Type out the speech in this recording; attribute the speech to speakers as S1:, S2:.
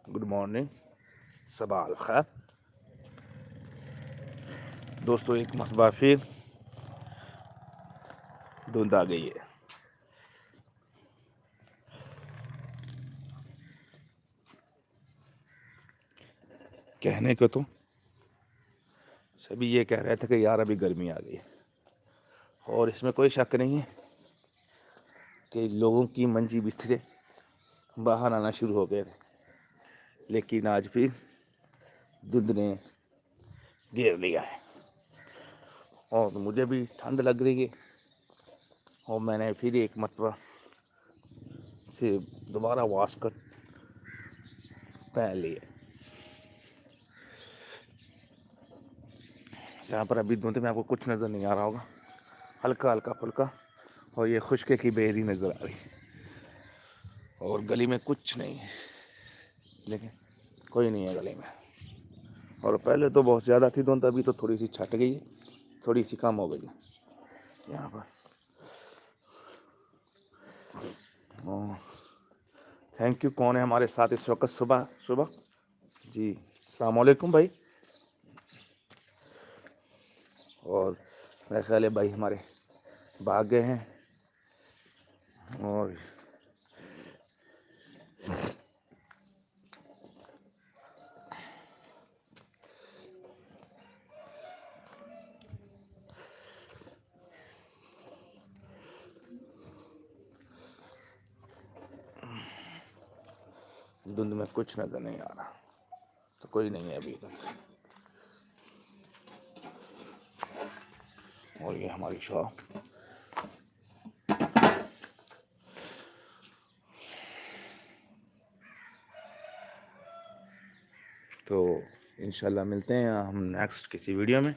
S1: Good morning, Sabah अल खैर दोस्तों। एक मरतबा फिर धुंध आ गई है। कहने को तो सभी ये कह रहे थे कि यार अभी गर्मी आ गई है, और इसमें कोई शक नहीं है कि लोगों की मंजी बिस्तरे बाहर आना शुरू हो गए थे, लेकिन आज फिर धुंध ने घेर लिया है और मुझे भी ठंड लग रही है। और मैंने फिर एक मरतबा से दोबारा वास्कट पहन ली है। यहाँ पर अभी धुंध में आपको कुछ नज़र नहीं आ रहा होगा, हल्का हल्का फुल्का, और ये खुशके की बेरी नज़र आ रही, और गली में कुछ नहीं है, लेकिन कोई नहीं है गली में। और पहले तो बहुत ज़्यादा थी धुंध, अभी तो थोड़ी सी छट गई है, थोड़ी सी कम हो गई है यहाँ पर। Thank you. कौन है हमारे साथ इस वक्त सुबह सुबह? जी अस्सलाम वालेकुम भाई। और मेरे ख्याल है भाई हमारे भाग गए हैं, और धुंध में कुछ नज़र नहीं आ रहा, तो कोई नहीं है अभी तक। और ये हमारी शॉप, तो इंशाल्लाह मिलते हैं हम नेक्स्ट किसी वीडियो में।